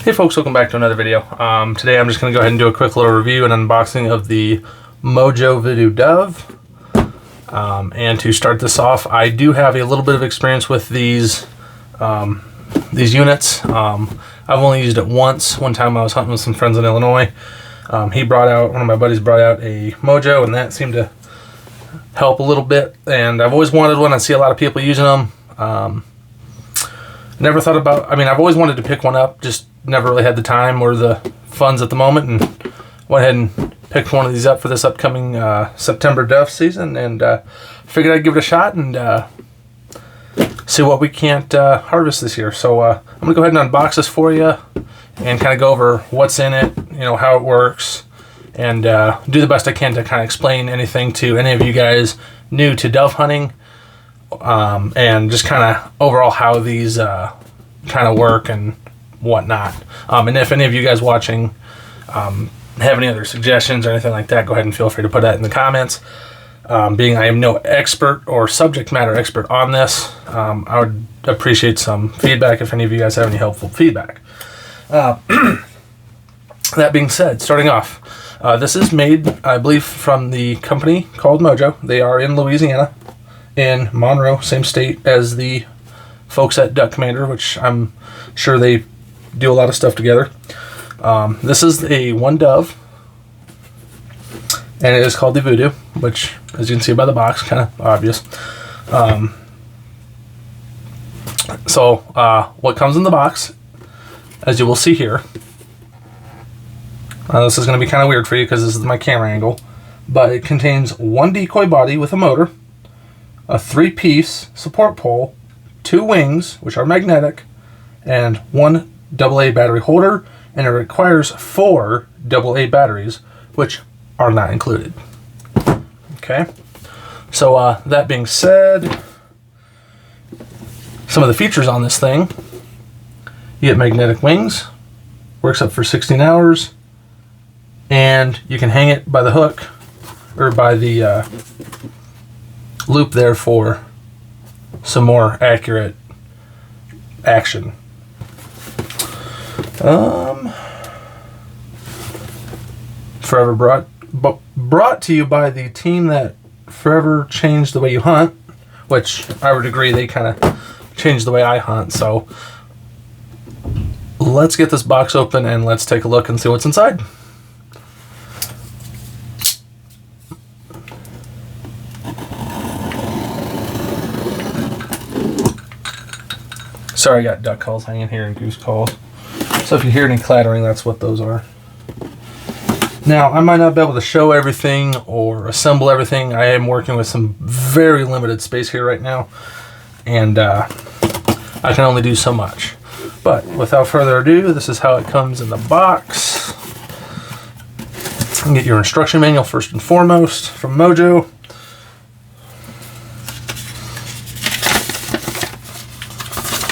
Hey folks, welcome back to another video. Today I'm just going to go ahead and do a quick little review and unboxing of the Mojo VooDoo Dove. And to start this off, I do have a little bit of experience with these units. I've only used it once. One time I was hunting with some friends in Illinois. One of my buddies brought out a Mojo, and that seemed to help a little bit. And I've always wanted one. I see a lot of people using them. Never thought about, I've always wanted to pick one up, just never really had the time or the funds at the moment, and went ahead and picked one of these up for this upcoming September dove season, and figured I'd give it a shot and see what we can't harvest this year. So I'm going to go ahead and unbox this for you and kind of go over what's in it, how it works, and do the best I can to kind of explain anything to any of you guys new to dove hunting. And just kind of overall how these kind of work and whatnot. And if any of you guys watching have any other suggestions or anything like that, go ahead and feel free to put that in the comments. Being I am no expert or subject matter expert on this, I would appreciate some feedback if any of you guys have any helpful feedback. That being said, starting off, this is made, I believe, from the company called Mojo. They are in Louisiana, in Monroe, same state as the folks at Duck Commander, which I'm sure they do a lot of stuff together. This is a one dove, and it is called the VooDoo, which, as you can see by the box, kind of obvious. What comes in the box, as you will see here, this is going to be kind of weird for you because this is my camera angle, but it contains one decoy body with a motor, a 3-piece support pole, 2 wings, which are magnetic, and 1 AA battery holder, and it requires 4 AA batteries, which are not included. Okay, so that being said, some of the features on this thing: you get magnetic wings, works up for 16 hours, and you can hang it by the hook, or by the loop there for some more accurate action. Forever brought to you by the team that forever changed the way you hunt, which I would agree they kind of changed the way I hunt. So let's get this box open and let's take a look and see what's inside. Sorry, I got duck calls hanging here and goose calls. So if you hear any clattering, that's what those are. Now, I might not be able to show everything or assemble everything. I am working with some very limited space here right now, and I can only do so much. But without further ado, this is how it comes in the box. You can get your instruction manual first and foremost from Mojo.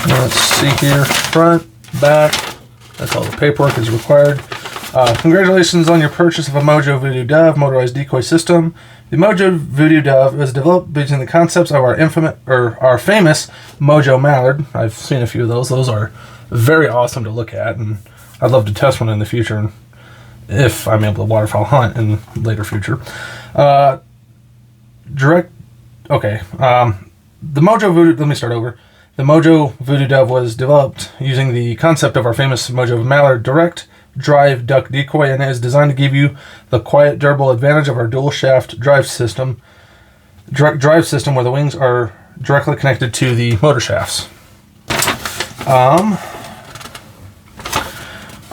Let's see here, front, back, that's all the paperwork is required. Congratulations on your purchase of a Mojo VooDoo Dove motorized decoy system. The Mojo VooDoo Dove was developed using the concepts of our famous Mojo Mallard. I've seen a few of those. Those are very awesome to look at, and I'd love to test one in the future if I'm able to waterfowl hunt in the later future. The Mojo VooDoo, let me start over. The Mojo VooDoo Dove was developed using the concept of our famous Mojo Mallard direct drive duck decoy, and is designed to give you the quiet, durable advantage of our dual shaft drive system, where the wings are directly connected to the motor shafts.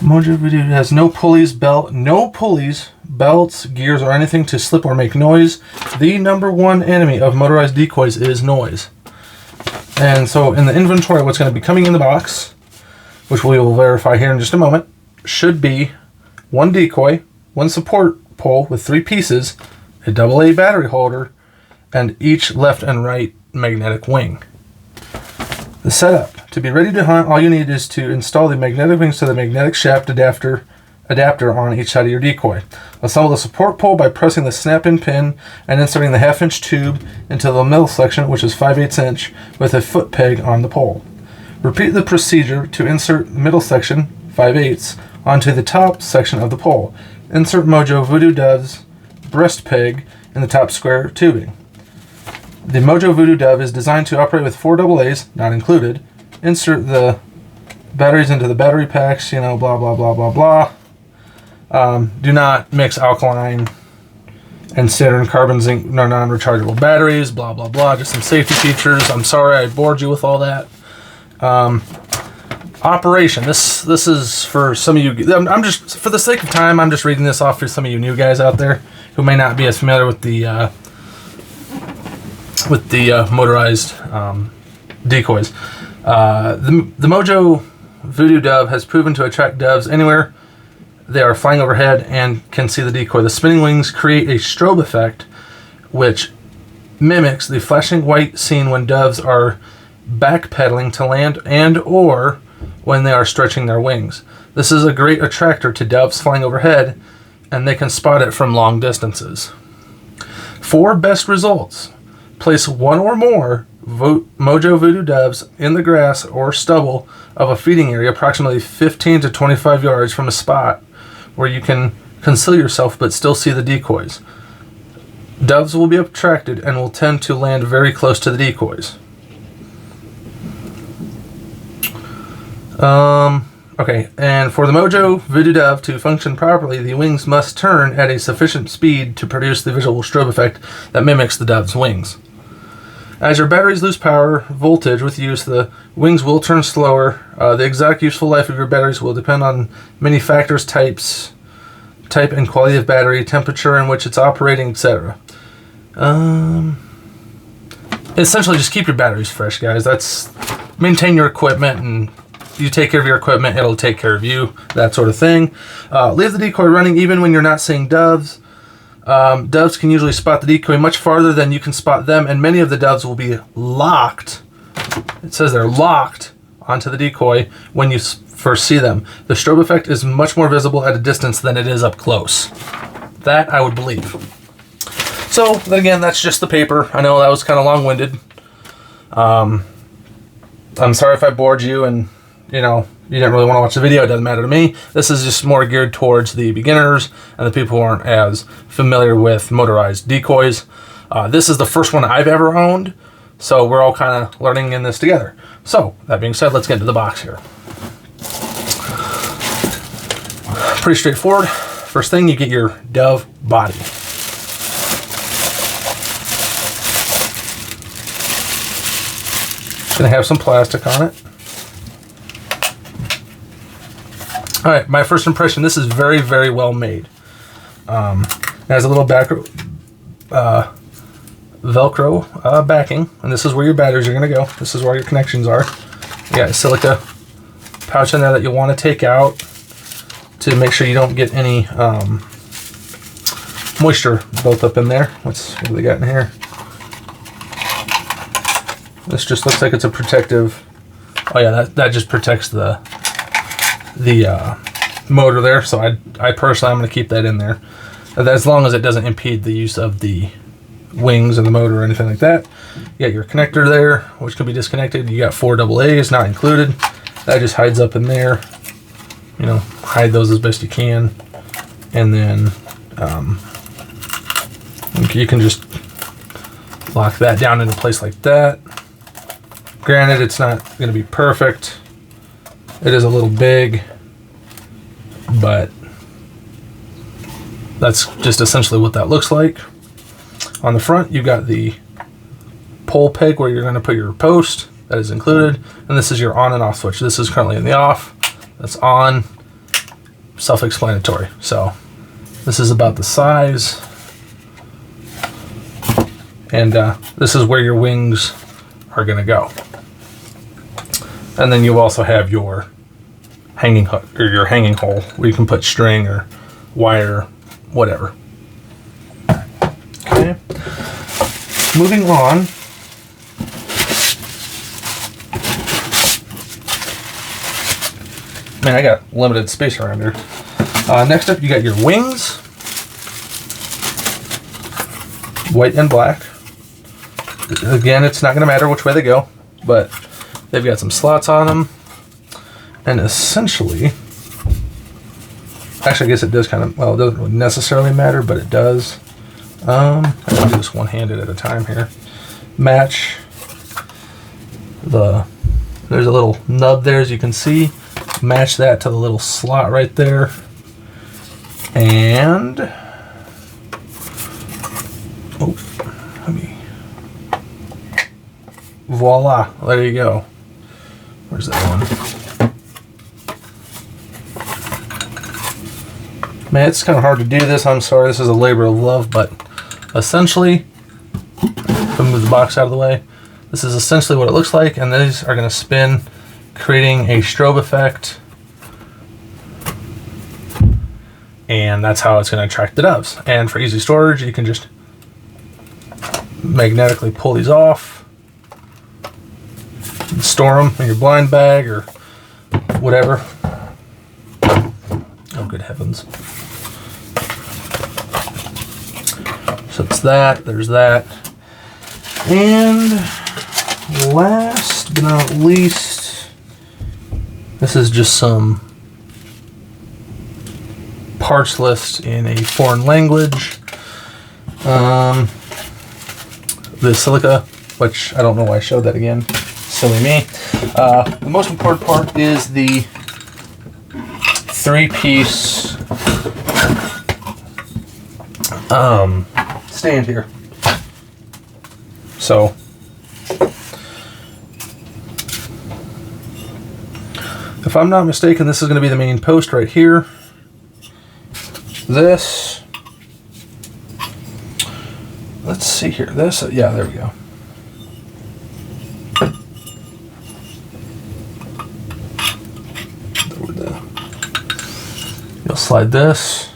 Mojo VooDoo has no pulleys, belts, gears, or anything to slip or make noise. The #1 enemy of motorized decoys is noise. And so in the inventory, what's going to be coming in the box, which we will verify here in just a moment, should be 1 decoy, 1 support pole with 3 pieces, a AA battery holder, and each left and right magnetic wing. The setup: to be ready to hunt, all you need is to install the magnetic wings to the magnetic shaft adapter on each side of your decoy. Assemble the support pole by pressing the snap-in pin and inserting the 1/2-inch tube into the middle section, which is 5/8 inch, with a foot peg on the pole. Repeat the procedure to insert the middle section 5/8 onto the top section of the pole. Insert Mojo VooDoo Dove's breast peg in the top square tubing. The Mojo VooDoo Dove is designed to operate with 4 AA's, not included. Insert the batteries into the battery packs, you know, blah, blah, blah, blah, blah. Do not mix alkaline and standard carbon zinc non-rechargeable batteries, blah, blah, blah. Just some safety features. I'm sorry I bored you with all that. Operation. This is for some of you. I'm just, for the sake of time, I'm just reading this off for some of you new guys out there who may not be as familiar with the motorized decoys. The Mojo VooDoo Dove has proven to attract doves anywhere they are flying overhead and can see the decoy. The spinning wings create a strobe effect which mimics the flashing white seen when doves are backpedaling to land and or when they are stretching their wings. This is a great attractor to doves flying overhead, and they can spot it from long distances. For best results, place 1 or more Mojo VooDoo Doves in the grass or stubble of a feeding area approximately 15 to 25 yards from a spot where you can conceal yourself but still see the decoys. Doves will be attracted and will tend to land very close to the decoys. Okay, and for the Mojo VooDoo Dove to function properly, the wings must turn at a sufficient speed to produce the visual strobe effect that mimics the dove's wings. As your batteries lose power voltage with use, the wings will turn slower. The exact useful life of your batteries will depend on many factors, type and quality of battery, temperature in which it's operating, etc. Essentially, just keep your batteries fresh, guys. Maintain your equipment, and you take care of your equipment, it'll take care of you, that sort of thing. Leave the decoy running even when you're not seeing doves. Doves can usually spot the decoy much farther than you can spot them, and many of the doves will be locked. It says they're locked onto the decoy when you first see them. The strobe effect is much more visible at a distance than it is up close. That I would believe. So, then again, that's just the paper. I know that was kind of long-winded. I'm sorry if I bored you and, you know, you didn't really want to watch the video. It doesn't matter to me. This is just more geared towards the beginners and the people who aren't as familiar with motorized decoys. This is the first one I've ever owned, so we're all kind of learning in this together. So, that being said, let's get into the box here. Pretty straightforward. First thing, you get your dove body. It's going to have some plastic on it. Alright, my first impression, this is very, very well made. It has a little back Velcro backing, and this is where your batteries are going to go. This is where your connections are. You got a silica pouch in there that you'll want to take out to make sure you don't get any moisture built up in there. What do they got in here? This just looks like it's a protective. Oh yeah, that just protects the motor there. So I personally, I'm going to keep that in there, as long as it doesn't impede the use of the wings and the motor or anything like that. You got your connector there, which can be disconnected. You got 4 AA's not included. That just hides up in there. You know, hide those as best you can, and then you can just lock that down into place like that. Granted, it's not going to be perfect. It is a little big, but that's just essentially what that looks like. On the front, you've got the pole peg where you're going to put your post. That is included. And this is your on and off switch. This is currently in the off. That's on. Self-explanatory. So this is about the size. And this is where your wings are going to go. And then you also have your hanging hook, or your hanging hole, where you can put string or wire, whatever. Okay. Moving on. Man, I got limited space around here. Next up, you got your wings. White and black. Again, it's not going to matter which way they go, but they've got some slots on them. And essentially, Actually, I guess it does kind of, well, it doesn't really necessarily matter, but it does. I'm going to do this one-handed at a time here. Match there's a little nub there, as you can see. Match that to the little slot right there. And, voila, there you go. Where's that one? Man, it's kind of hard to do this. I'm sorry, this is a labor of love, but essentially, if I move the box out of the way, this is essentially what it looks like, and these are going to spin, creating a strobe effect, and that's how it's going to attract the doves. And for easy storage, you can just magnetically pull these off, and store them in your blind bag or whatever. Oh, good heavens. So it's that, there's that. And last but not least, this is just some parts list in a foreign language. The silica, which I don't know why I showed that again. Silly me. The most important part is the 3-piece stand here. So if I'm not mistaken, this is going to be the main post right here. This, let's see here. This, yeah, there we go. You'll slide this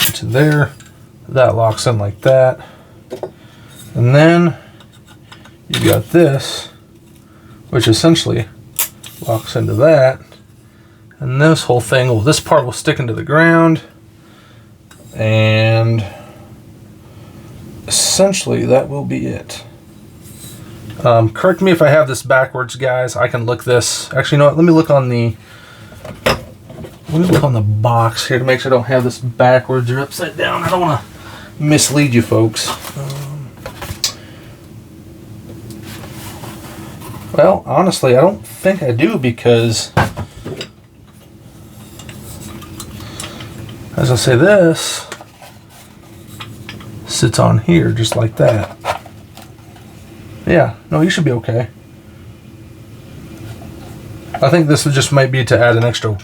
into there. That locks in like that. And then you've got this, which essentially locks into that. And this whole thing, well, this part will stick into the ground. And essentially that will be it. Correct me if I have this backwards, guys. I can look this. Actually, you know what? Let me look on the box here to make sure I don't have this backwards or upside down. I don't want to mislead you folks. Well, honestly, I don't think I do, because as I say, this sits on here just like that. Yeah, no, you should be okay. I think this just might be to add an extra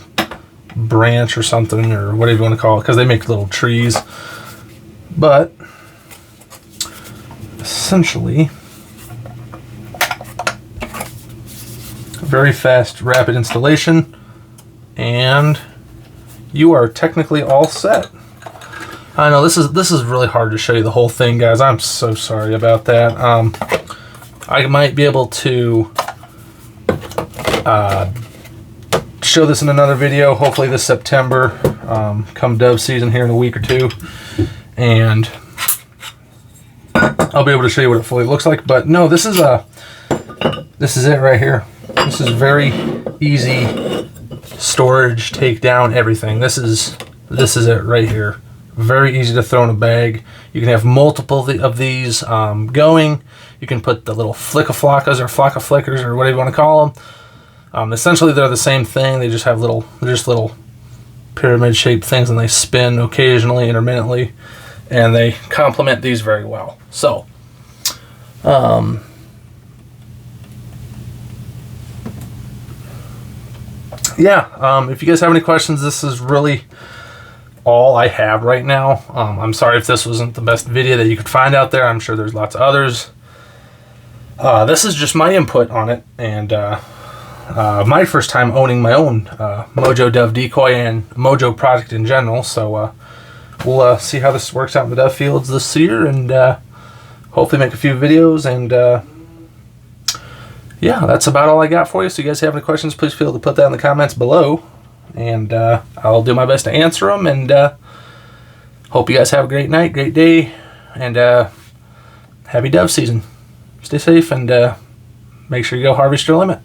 branch or something, or whatever you want to call it, because they make little trees. But essentially, very fast, rapid installation, and you are technically all set. I know this is really hard to show you the whole thing, guys. I'm so sorry about that. I might be able to show this in another video, hopefully this September, come dove season here in a week or two, and I'll be able to show you what it fully looks like. But no, this is it right here. This is very easy storage, take down, everything. This is it right here. Very easy to throw in a bag. You can have multiple of these going. You can put the little flicka-flockas or flocka-flickers or whatever you want to call them. Essentially, they're the same thing. They just have little pyramid-shaped things, and they spin occasionally, intermittently, and they complement these very well. So, yeah, if you guys have any questions, this is really all I have right now. I'm sorry if this wasn't the best video that you could find out there. I'm sure there's lots of others. This is just my input on it, and my first time owning my own Mojo Dove Decoy and Mojo product in general. So we'll see how this works out in the dove fields this year, and hopefully make a few videos. And yeah, that's about all I got for you. So you guys have any questions, please feel to put that in the comments below, and I'll do my best to answer them. And hope you guys have a great night, great day, and happy dove season. Stay safe, and make sure you go harvest your limit.